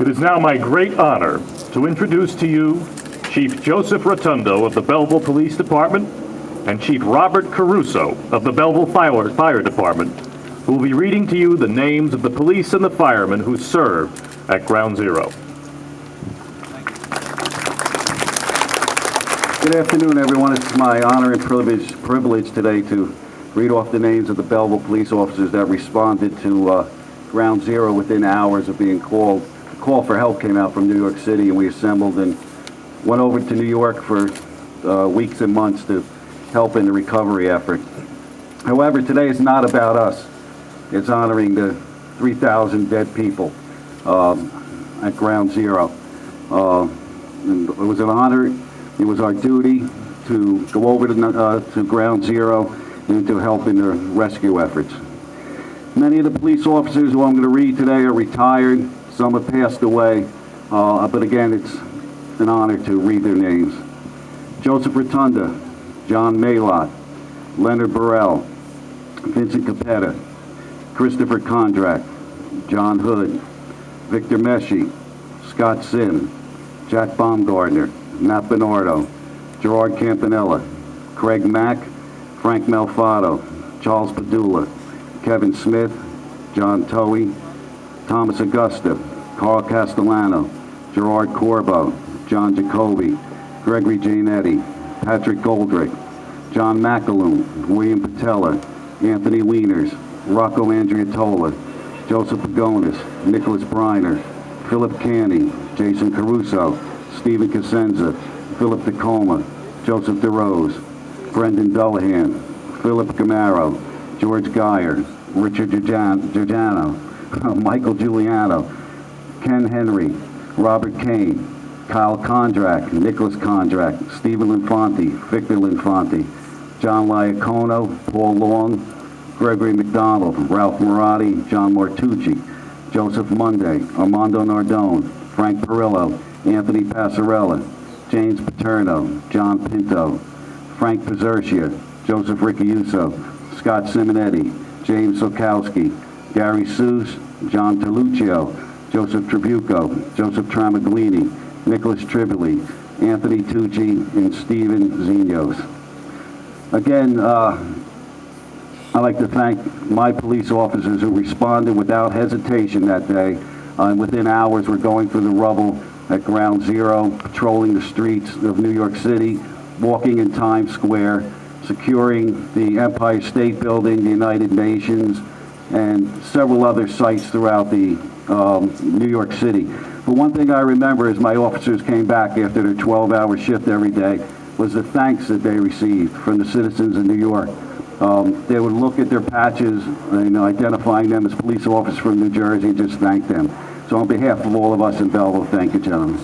It is now my great honor to introduce to you Chief Joseph Rotundo of the Belleville Police Department and Chief Robert Caruso of the Belleville Fire Department, who will be reading to you the names of the police and the firemen who served at Ground Zero. Good afternoon, everyone. It's my honor and privilege today to read off the names of the Belleville police officers that responded to Ground Zero within hours of being called. The call for help came out from New York City, and we assembled and went over to New York for weeks and months to help in the recovery effort. However, today is not about us. It's honoring the 3,000 dead people at Ground Zero. And it was an honor. It was our duty to go over to Ground Zero and to help in the rescue efforts. Many of the police officers who I'm going to read today are retired. Some have passed away. But again, it's an honor to read their names. Joseph Rotunda, John Maylott, Leonard Burrell, Vincent Capetta, Christopher Kondrak, John Hood, Victor Mesci, Scott Sim, Jack Baumgardner, Matt Bernardo, Gerard Campanella, Craig Mack, Frank Malfado, Charles Padula, Kevin Smith, John Towie, Thomas Augusta, Carl Castellano, Gerard Corbo, John Jacoby, Gregory Gianetti, Patrick Goldrick, John McAloon, William Patella, Anthony Wieners, Rocco Andriatola, Joseph Pagonis, Nicholas Briner, Philip Canny, Jason Caruso, Stephen Cosenza, Philip Tacoma, Joseph DeRose, Brendan Dullahan, Philip Gamaro, George Geyer, Richard Giugiano, Michael Giuliano, Ken Henry, Robert Kane, Kyle Kondrak, Nicholas Kondrak, Stephen Linfanti, Victor Linfanti, John Liacono, Paul Long, Gregory McDonald, Ralph Marotti, John Martucci, Joseph Monday, Armando Nardone, Frank Perillo, Anthony Passarella, James Paterno, John Pinto, Frank Pazercia, Joseph Ricciuso, Scott Simonetti, James Sokowski, Gary Seuss, John Terluccio, Joseph Tribuco, Joseph Tramaglini, Nicholas Triboli, Anthony Tucci, and Stephen Zinos. Again, I'd like to thank my police officers who responded without hesitation that day. Within hours, we're going through the rubble at Ground Zero, patrolling the streets of New York City, walking in Times Square, securing the Empire State Building, the United Nations, and several other sites throughout the New York City. But one thing I remember as my officers came back after their 12-hour shift every day was the thanks that they received from the citizens of New York. They would look at their patches and identifying them as police officers from New Jersey and just thank them. So on behalf of all of us in Belleville, thank you, gentlemen.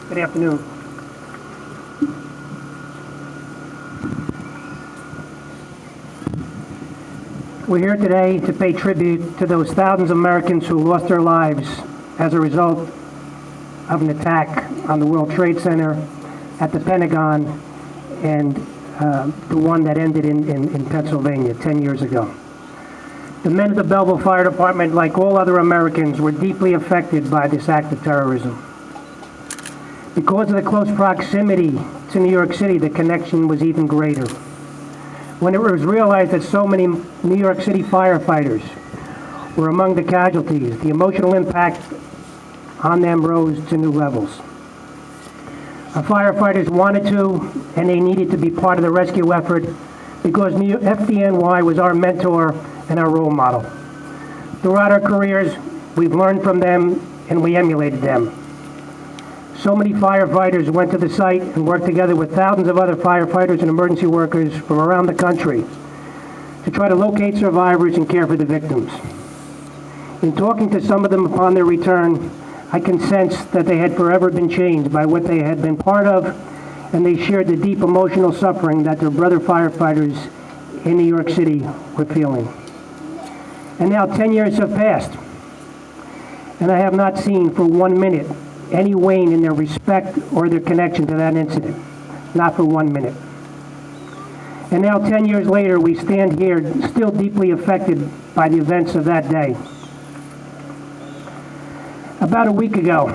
Good afternoon. We're here today to pay tribute to those thousands of Americans who lost their lives as a result of an attack on the World Trade Center, at the Pentagon, and the one that ended in Pennsylvania 10 years ago. The men of the Belleville Fire Department, like all other Americans, were deeply affected by this act of terrorism. Because of the close proximity to New York City, the connection was even greater. When it was realized that so many New York City firefighters were among the casualties, the emotional impact on them rose to new levels. Our firefighters wanted to, and they needed to be part of the rescue effort because FDNY was our mentor and our role model. Throughout our careers, we've learned from them and we emulated them. So many firefighters went to the site and worked together with thousands of other firefighters and emergency workers from around the country to try to locate survivors and care for the victims. In talking to some of them upon their return, I can sense that they had forever been changed by what they had been part of, and they shared the deep emotional suffering that their brother firefighters in New York City were feeling. And now 10 years have passed, and I have not seen for 1 minute any wane in their respect or their connection to that incident. Not for 1 minute. And now, 10 years later, we stand here still deeply affected by the events of that day. About a week ago,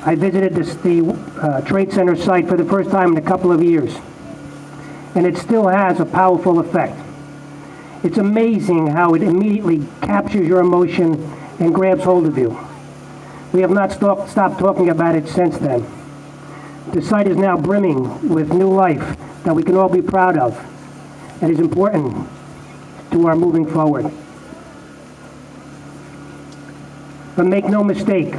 I visited the Trade Center site for the first time in a couple of years, and it still has a powerful effect. It's amazing how it immediately captures your emotion and grabs hold of you. We have not stopped talking about it since then. The site is now brimming with new life that we can all be proud of and is important to our moving forward. But make no mistake,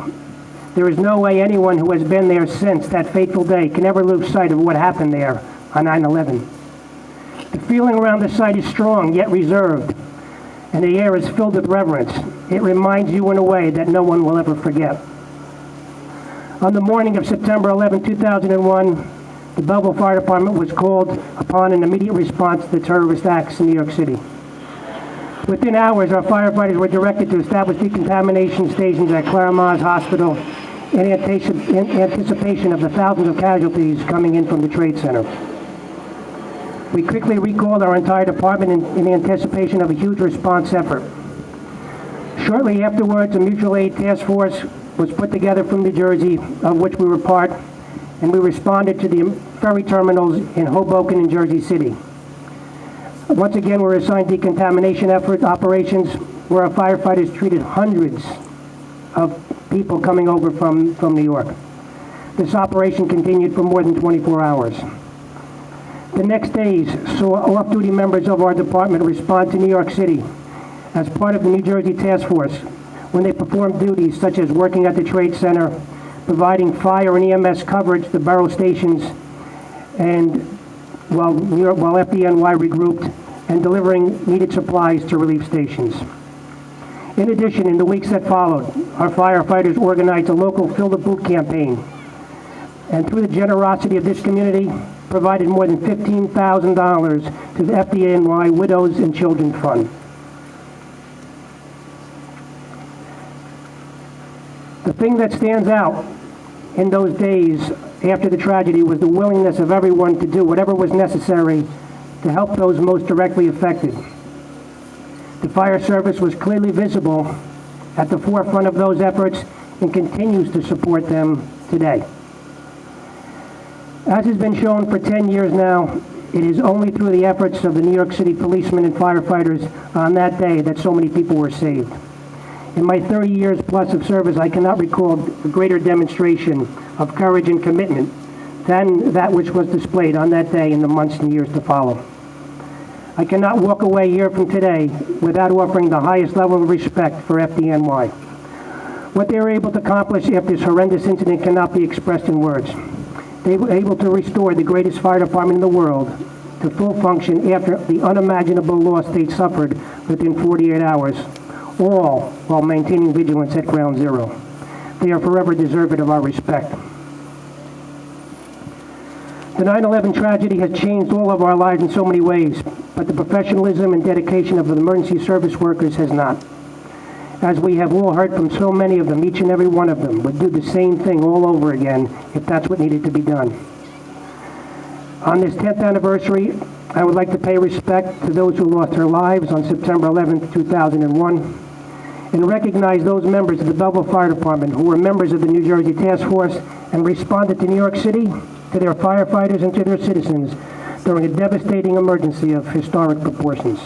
there is no way anyone who has been there since that fateful day can ever lose sight of what happened there on 9/11. The feeling around the site is strong yet reserved, and the air is filled with reverence. It reminds you in a way that no one will ever forget. On the morning of September 11, 2001, the Belleville Fire Department was called upon an immediate response to the terrorist acts in New York City. Within hours, our firefighters were directed to establish decontamination stations at Claremont Hospital in anticipation of the thousands of casualties coming in from the Trade Center. We quickly recalled our entire department in anticipation of a huge response effort. Shortly afterwards, a mutual aid task force was put together from New Jersey, of which we were part, and we responded to the ferry terminals in Hoboken and Jersey City. Once again, we were assigned decontamination operations where our firefighters treated hundreds of people coming over from New York. This operation continued for more than 24 hours. The next days saw off-duty members of our department respond to New York City as part of the New Jersey Task Force when they performed duties such as working at the Trade Center, providing fire and EMS coverage to borough stations, and while FDNY regrouped, and delivering needed supplies to relief stations. In addition, in the weeks that followed, our firefighters organized a local Fill the Boot campaign, and through the generosity of this community, provided more than $15,000 to the FDNY Widows and Children Fund. The thing that stands out in those days after the tragedy was the willingness of everyone to do whatever was necessary to help those most directly affected. The fire service was clearly visible at the forefront of those efforts and continues to support them today. As has been shown for 10 years now, it is only through the efforts of the New York City policemen and firefighters on that day that so many people were saved. In my 30 years plus of service, I cannot recall a greater demonstration of courage and commitment than that which was displayed on that day in the months and years to follow. I cannot walk away here from today without offering the highest level of respect for FDNY. What they were able to accomplish after this horrendous incident cannot be expressed in words. They were able to restore the greatest fire department in the world to full function after the unimaginable loss they suffered within 48 hours, all while maintaining vigilance at ground zero. They are forever deserving of our respect. The 9/11 tragedy has changed all of our lives in so many ways, but the professionalism and dedication of the emergency service workers has not. As we have all heard from so many of them, each and every one of them would do the same thing all over again if that's what needed to be done. On this 10th anniversary, I would like to pay respect to those who lost their lives on September 11th, 2001, and recognize those members of the Belleville Fire Department who were members of the New Jersey Task Force and responded to New York City, to their firefighters, and to their citizens during a devastating emergency of historic proportions.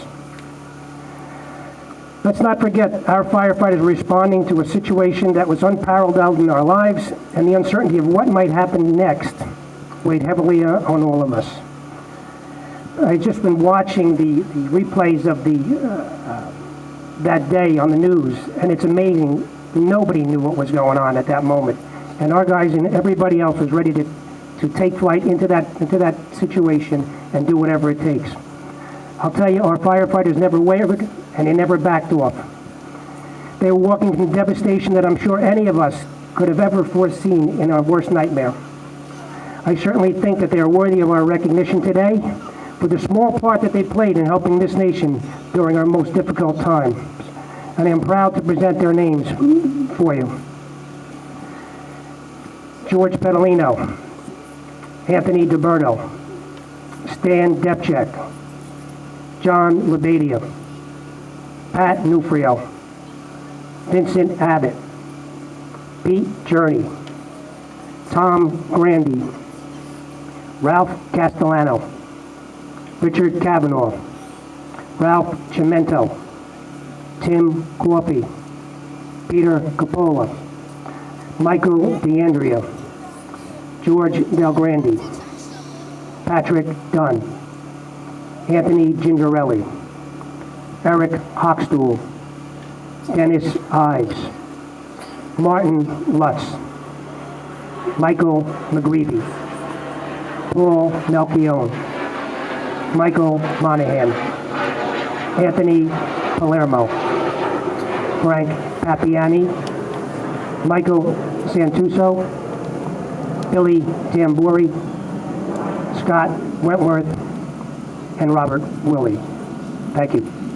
Let's not forget our firefighters were responding to a situation that was unparalleled in our lives, and the uncertainty of what might happen next weighed heavily on all of us. I've just been watching the replays of that day on the news, and it's amazing. Nobody knew what was going on at that moment, and our guys and everybody else was ready to take flight into that situation and do whatever it takes. I'll tell you, our firefighters never wavered, and they never backed off. They were walking from devastation that I'm sure any of us could have ever foreseen in our worst nightmare. I certainly think that they are worthy of our recognition today for the small part that they played in helping this nation during our most difficult time. And I am proud to present their names for you. George Pedalino, Anthony DiBerto, Stan Depchek, John Labadia, Pat Nufrio, Vincent Abbott, Pete Journey, Tom Grandy, Ralph Castellano, Richard Kavanaugh, Ralph Cimento, Tim Corpy, Peter Capola, Michael DeAndrea, George Del Grande, Patrick Dunn, Anthony Gingerelli, Eric Hochstuhl, Dennis Ives, Martin Lutz, Michael McGreevy, Paul Melchione, Michael Monahan, Anthony Palermo, Frank Papiani, Michael Santuso, Billy Tamburi, Scott Wentworth, and Robert Willey. Thank you.